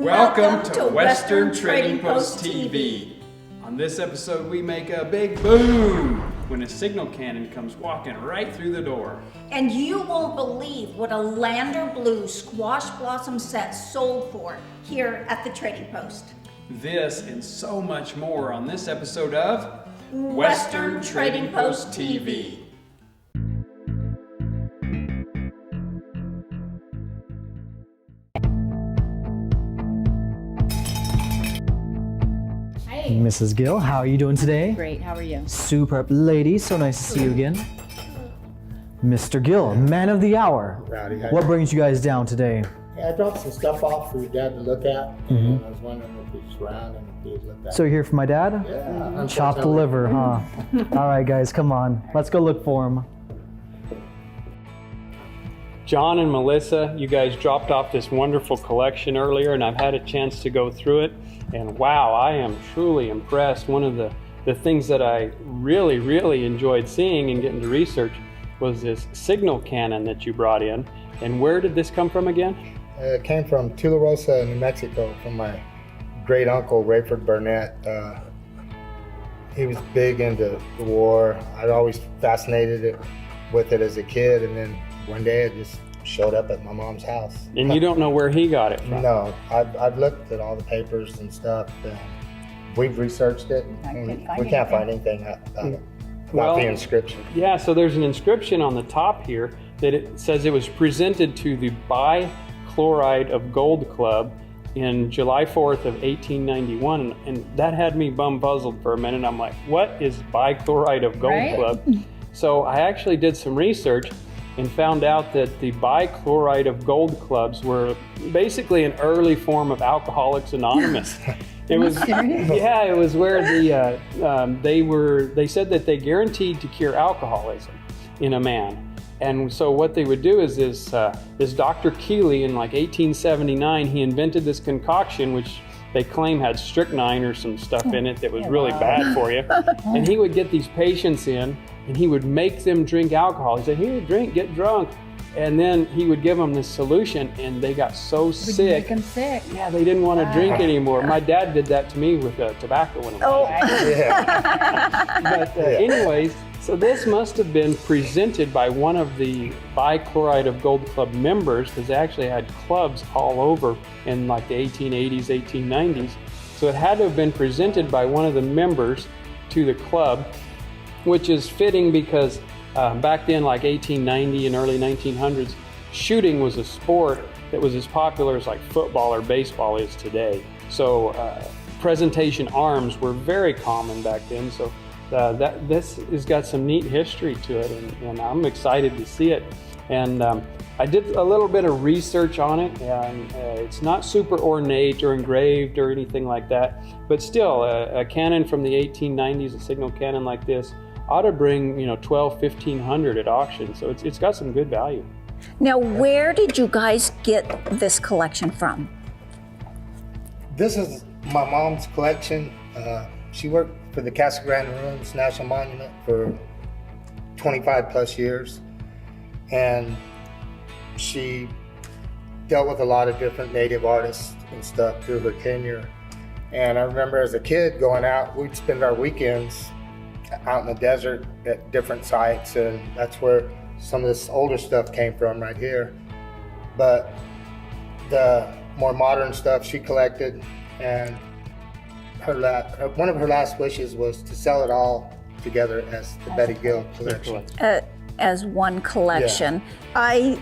Welcome to Western Trading Post TV. On this episode, we make a big boom when a signal cannon comes walking right through the door. And you won't believe what a Lander Blue squash blossom set sold for here at the Trading Post. This and so much more on this episode of Western Trading Post TV. Mrs. Gill, how are you doing today? Great, how are you? Superb. Lady, so nice to see you again. Mr. Gill, man of the hour. Rowdy, What brings you guys down today? Yeah, I dropped some stuff off for your dad to look at, and I was wondering if he's around and if he'd look at. So you're here for my dad? Yeah. Chopped the liver, huh? All right, guys, come on. Let's go look for him. John and Melissa, you guys dropped off this wonderful collection earlier, and I've had a chance to go through it. And wow, I am truly impressed. One of the things that I really enjoyed seeing and getting to research was this signal cannon that you brought in. And where did this come from again? It came from Tularosa, New Mexico, from my great uncle, Rayford Burnett. He was big into the war. I'd always fascinated with it as a kid, and then one day it just showed up at my mom's house. And you don't know where he got it from? No, I've looked at all the papers and stuff, and we've researched it, and we can't find anything about the inscription. Yeah, so there's an inscription on the top here that it says it was presented to the Bichloride of Gold Club in July 4th of 1891, and that had me bum-puzzled for a minute. I'm like, what is Bichloride of Gold Club? So I actually did some research and found out that the Bichloride of Gold clubs were basically an early form of Alcoholics Anonymous. It was, yeah, it was where they said that they guaranteed to cure alcoholism in a man. And so what they would do is this Dr. Keeley in like 1879, he invented this concoction which they claim had strychnine or some stuff in it that was really bad for you. And he would get these patients in and he would make them drink alcohol. He said, here, drink, get drunk. And then he would give them this solution and they got so sick. Make them sick. Yeah, they didn't want to drink anymore. My dad did that to me with tobacco when I was anyways, so this must have been presented by one of the Bichloride of Gold Club members, because they actually had clubs all over in like the 1880s, 1890s. So it had to have been presented by one of the members to the club, which is fitting because back then, like 1890 and early 1900s, shooting was a sport that was as popular as like football or baseball is today. So presentation arms were very common back then. So this has got some neat history to it, and I'm excited to see it. And I did a little bit of research on it, and it's not super ornate or engraved or anything like that, but still a cannon from the 1890s, a signal cannon like this, ought to bring, $1,200-1,500 at auction. So it's got some good value. Now, where did you guys get this collection from? This is my mom's collection. She worked for the Casa Grande Ruins National Monument for 25 plus years. And she dealt with a lot of different native artists and stuff through her tenure. And I remember as a kid going out, we'd spend our weekends out in the desert at different sites, and that's where some of this older stuff came from right here. But the more modern stuff she collected, and one of her last wishes was to sell it all together as the Betty Gill collection. As one collection. Yeah. I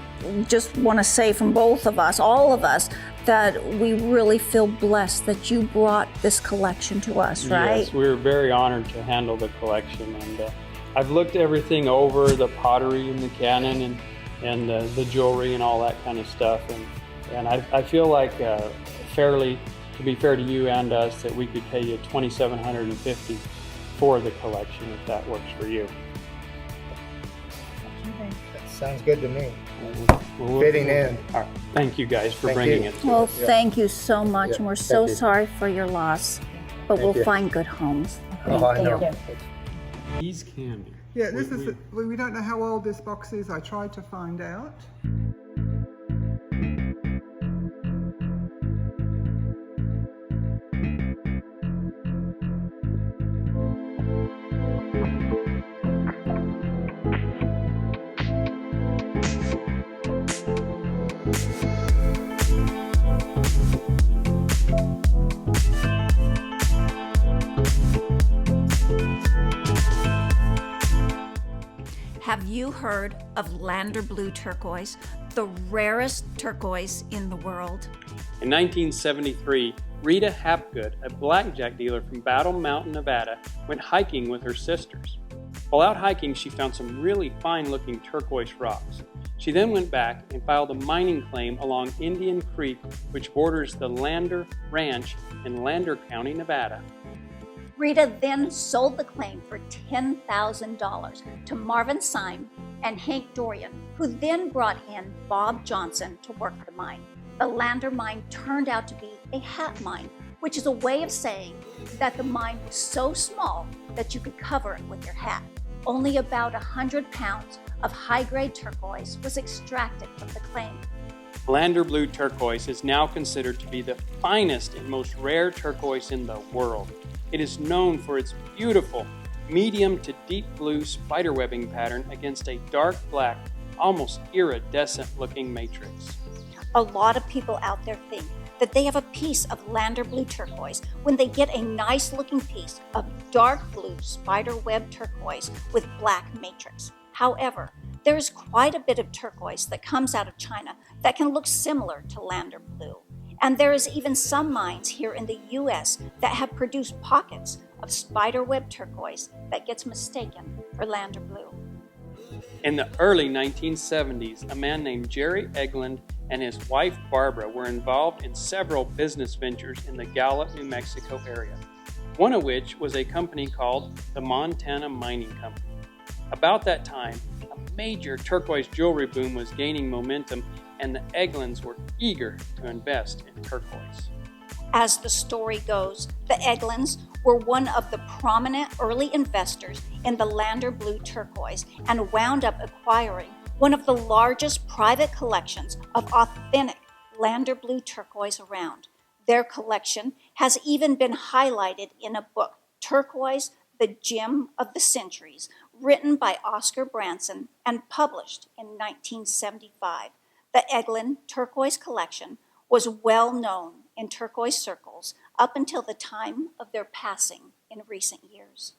just want to say from both of us, all of us, that we really feel blessed that you brought this collection to us, right? Yes, we were very honored to handle the collection, and I've looked everything over, the pottery and the cannon and the jewelry and all that kind of stuff, and I feel like to be fair to you and us, that we could pay you $2,750 for the collection if that works for you. That sounds good to me. Fitting in. All right. Thank you guys for bringing it to Well, us. thank you so much, and we're so sorry for your loss, but we'll find good homes. I know. These candy. Yeah, we don't know how old this box is. I tried to find out. you heard of Lander Blue Turquoise, the rarest turquoise in the world? In 1973, Rita Hapgood, a blackjack dealer from Battle Mountain, Nevada, went hiking with her sisters. While out hiking, she found some really fine-looking turquoise rocks. She then went back and filed a mining claim along Indian Creek, which borders the Lander Ranch in Lander County, Nevada. Rita then sold the claim for $10,000 to Marvin Syme and Hank Dorian, who then brought in Bob Johnson to work the mine. The Lander mine turned out to be a hat mine, which is a way of saying that the mine was so small that you could cover it with your hat. Only about 100 pounds of high-grade turquoise was extracted from the claim. Lander Blue Turquoise is now considered to be the finest and most rare turquoise in the world. It is known for its beautiful medium to deep blue spiderwebbing pattern against a dark black, almost iridescent looking matrix. A lot of people out there think that they have a piece of Lander Blue Turquoise when they get a nice looking piece of dark blue spiderweb turquoise with black matrix. However, there is quite a bit of turquoise that comes out of China that can look similar to Lander Blue. And there is even some mines here in the US that have produced pockets of spiderweb turquoise that gets mistaken for Lander Blue. In the early 1970s, a man named Jerry Eglund and his wife Barbara were involved in several business ventures in the Gallup, New Mexico area, one of which was a company called the Montana Mining Company. About that time, a major turquoise jewelry boom was gaining momentum, and the Eglunds were eager to invest in turquoise. As the story goes, the Eglunds were one of the prominent early investors in the Lander Blue Turquoise and wound up acquiring one of the largest private collections of authentic Lander Blue Turquoise around. Their collection has even been highlighted in a book, Turquoise, the Gem of the Centuries, written by Oscar Branson and published in 1975. The Eglund Turquoise collection was well known in turquoise circles up until the time of their passing in recent years.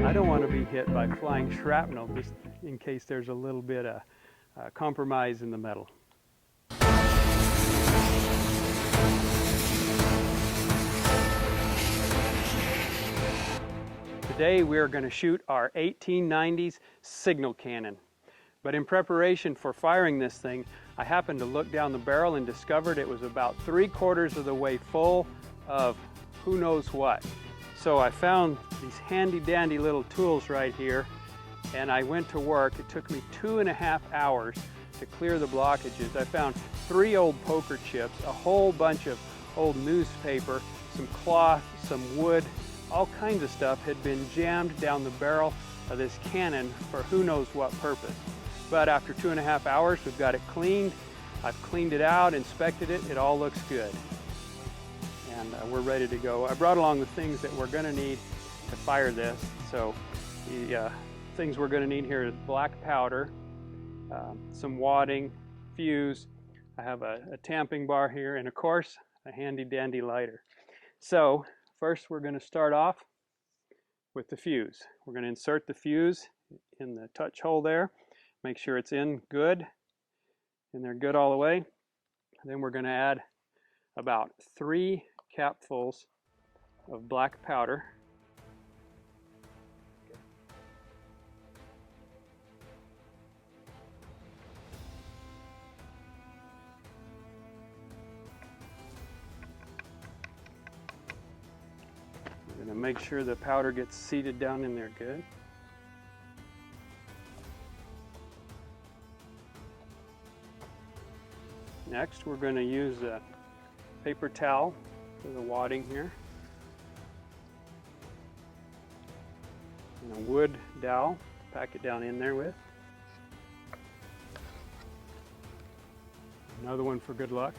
I don't want to be hit by flying shrapnel, just in case there's a little bit of compromise in the metal. Today we are going to shoot our 1890s signal cannon. But in preparation for firing this thing, I happened to look down the barrel and discovered it was about 3/4 of the way full of who knows what. So I found these handy dandy little tools right here, and I went to work. It took me 2.5 hours to clear the blockages. I found 3 old poker chips, a whole bunch of old newspaper, some cloth, some wood, all kinds of stuff had been jammed down the barrel of this cannon for who knows what purpose. But after 2.5 hours, we've got it cleaned. I've cleaned it out, inspected it, it all looks good. And we're ready to go. I brought along the things that we're gonna need to fire this. So the things we're gonna need here is black powder, some wadding, fuse. I have a tamping bar here, and of course, a handy dandy lighter. So first we're gonna start off with the fuse. We're gonna insert the fuse in the touch hole there. Make sure it's in good, and they're good all the way. And then we're gonna add about 3 capfuls of black powder. We're going to make sure the powder gets seated down in there good. Next, we're going to use a paper towel for the wadding here, and a wood dowel to pack it down in there with. Another one for good luck.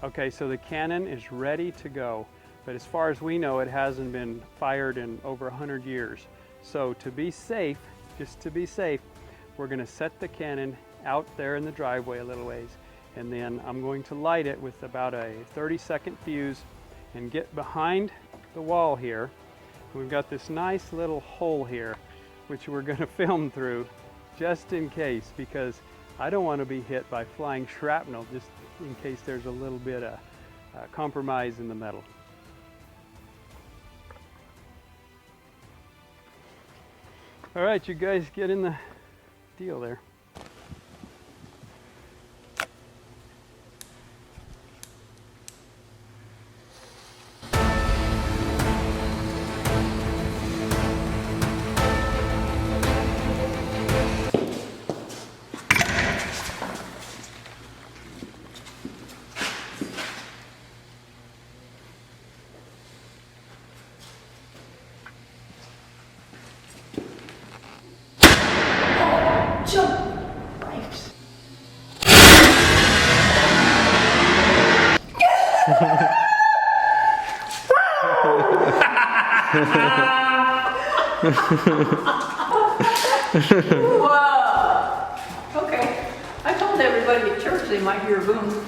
Okay, so the cannon is ready to go, but as far as we know, it hasn't been fired in over 100 years. So to be safe, just to be safe, we're going to set the cannon out there in the driveway a little ways, and then I'm going to light it with about a 30-second fuse and get behind the wall here. We've got this nice little hole here which we're going to film through just in case, because I don't want to be hit by flying shrapnel, just in case there's a little bit of compromise in the metal. All right, you guys get in the deal there. Whoa! Okay. I told everybody at church they might hear a boom.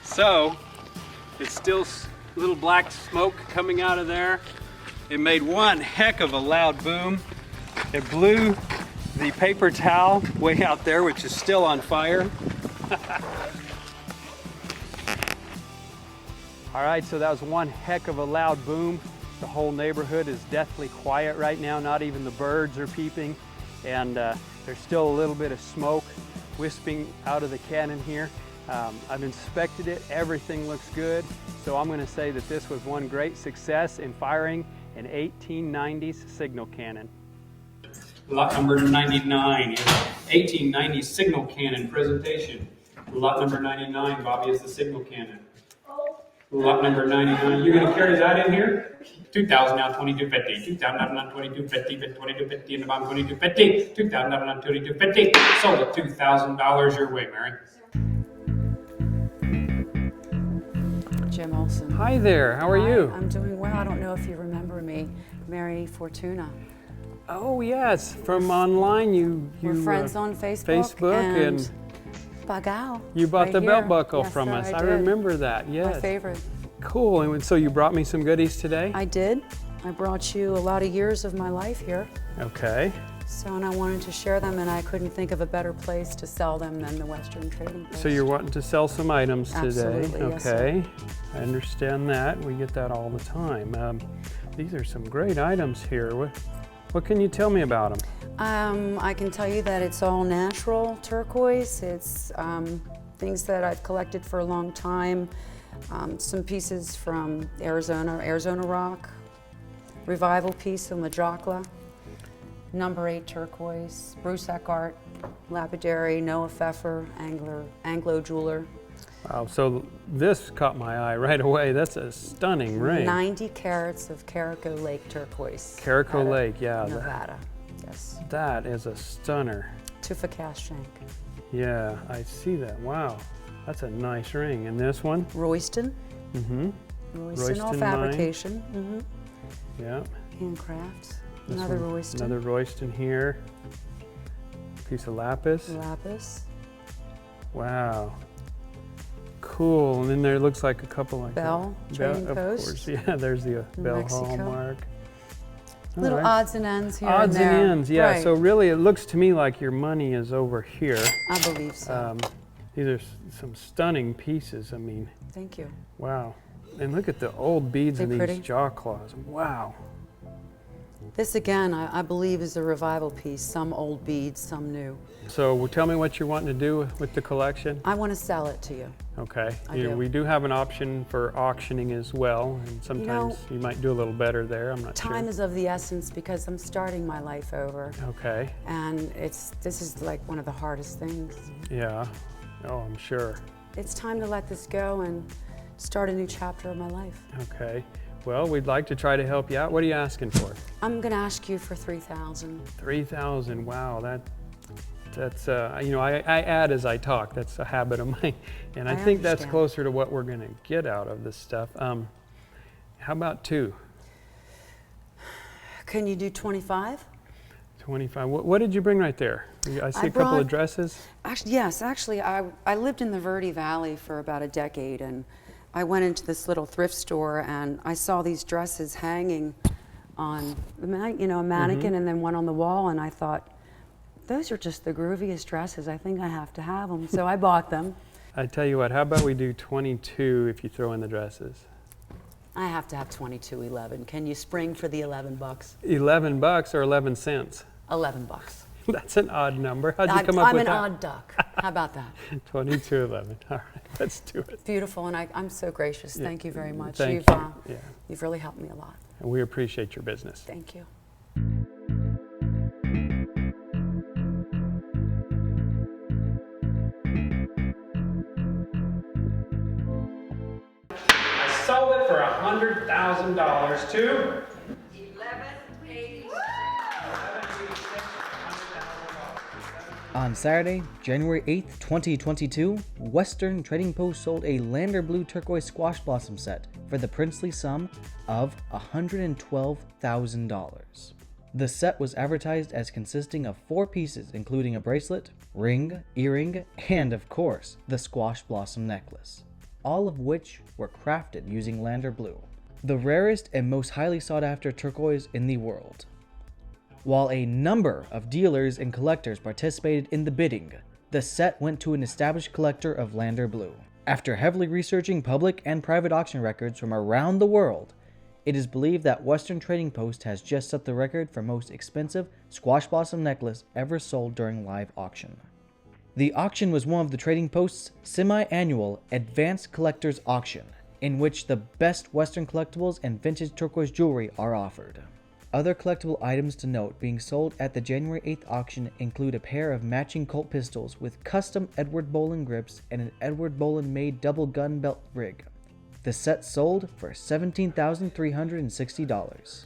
So, it's still little black smoke coming out of there. It made one heck of a loud boom. It blew the paper towel way out there, which is still on fire. All right, so that was one heck of a loud boom. The whole neighborhood is deathly quiet right now. Not even the birds are peeping. And there's still a little bit of smoke wisping out of the cannon here. I've inspected it, everything looks good. So I'm gonna say that this was one great success in firing an 1890s signal cannon. Lot number 99 is 1890s signal cannon presentation. Lot number 99, Bobbi, is the signal cannon. Lot number 99, you're gonna carry that in here? 2,000 now, 2250. 2,000 now, 2250, but 2250 in the bottom, 2250. 2,000 now, 2250. Sold at $2,000 your way, Mary. Jim Olson. Hi there, how are you? I'm doing well. I don't know if you remember me, Mary Fortuna. Oh yes, from online We're friends on Facebook. and Bagao. you bought right the belt here. buckle Yes, from sir, us. I did. remember that, yes. My favorite. Cool, and so you brought me some goodies today? I did. I brought you a lot of years of my life here. Okay. So, and I wanted to share them, and I couldn't think of a better place to sell them than the Western Trading Post. So you're wanting to sell some items today? Absolutely, yes, sir. Okay, I understand that. We get that all the time. These are some great items here. What can you tell me about them? I can tell you that it's all natural turquoise. It's things that I've collected for a long time. Some pieces from Arizona rock, revival piece of Madrakla, number 8 turquoise, Bruce Eckhart, lapidary, Noah Pfeffer, Anglo jeweler. Wow, so this caught my eye right away. That's a stunning ring. 90 carats of Caraco Lake turquoise. Caraco out of Lake, yeah. Nevada, yes. That is a stunner. Tufa cast shank. Yeah, I see that. Wow, that's a nice ring. And this one? Royston. Mm-hmm. Royston, all Royston fabrication. Mm-hmm. Yeah. Handcrafts. This Another one, Royston. Another Royston here. Piece of lapis. Lapis. Wow. Cool. And then there looks like a couple of Bell, trading of post. course. Yeah, there's the Bell Mexico. Hallmark. All Little right. odds and ends here Odds and there. and ends, yeah. Right. So really, it looks to me like your money is over here. I believe so. These are some stunning pieces. I mean, Thank you. wow. And look at the old beads They in these pretty? jaw claws. Wow. This again, I believe, is a revival piece. Some old beads, some new. So well, tell me what you're wanting to do with the collection. I want to sell it to you. Okay. I You know, do. we do have an option for auctioning as well, and sometimes you might do a little better there. I'm not Time sure. is of the essence because I'm starting my life over, Okay. and this is like one of the hardest things. Yeah. Oh, I'm sure. It's time to let this go and start a new chapter of my life. Okay. Well, we'd like to try to help you out. What are you asking for? I'm going to ask you for $3,000. 3,000. Wow. That's you know, I add as I talk. That's a habit of mine, and I think that's understand. closer to what we're going to get out of this stuff. How about 2? Can you do 25? 25. What did you bring right there? I see I a couple brought- of dresses. Actually, yes. Actually, I lived in the Rowdy Valley for about a decade, and I went into this little thrift store, and I saw these dresses hanging on, a mannequin, and then one on the wall, and I thought, those are just the grooviest dresses. I think I have to have them, so I bought them. I tell you what, how about we do 22 if you throw in the dresses? I have to have 22.11. Can you spring for the $11? $11 or 11 cents? $11. That's an odd number. How'd you come up I'm with an that? odd duck. How about that? 22.11. All right, let's do it. Beautiful, and I'm so gracious. Yeah. Thank you very much. Thank You've, you. Yeah. You've really helped me a lot. And we appreciate your business. Thank you. I sold it for $100,000 to On Saturday, January 8th, 2022, Western Trading Post sold a Lander Blue Turquoise Squash Blossom set for the princely sum of $112,000. The set was advertised as consisting of 4 pieces, including a bracelet, ring, earring, and of course, the squash blossom necklace, all of which were crafted using Lander Blue, the rarest and most highly sought after turquoise in the world. While a number of dealers and collectors participated in the bidding, the set went to an established collector of Lander Blue. After heavily researching public and private auction records from around the world, it is believed that Western Trading Post has just set the record for most expensive squash blossom necklace ever sold during live auction. The auction was one of the Trading Post's semi-annual Advanced Collectors Auction, in which the best Western collectibles and vintage turquoise jewelry are offered. Other collectible items to note being sold at the January 8th auction include a pair of matching Colt pistols with custom Edward Bolen grips and an Edward Bolen made double gun belt rig. The set sold for $17,360.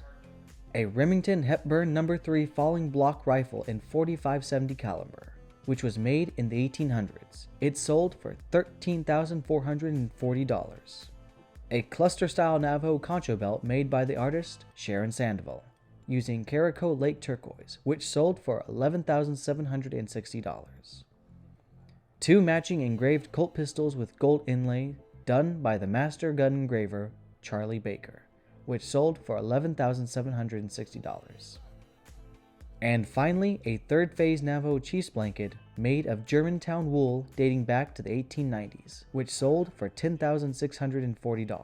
A Remington Hepburn No. 3 falling block rifle in .45-70 caliber, which was made in the 1800s. It sold for $13,440. A cluster-style Navajo concho belt made by the artist Sharon Sandoval, using Caraco Lake turquoise, which sold for $11,760. 2 matching engraved Colt pistols with gold inlay, done by the master gun engraver Charlie Baker, which sold for $11,760. And finally, a 3rd phase Navajo Chiefs blanket made of Germantown wool dating back to the 1890s, which sold for $10,640.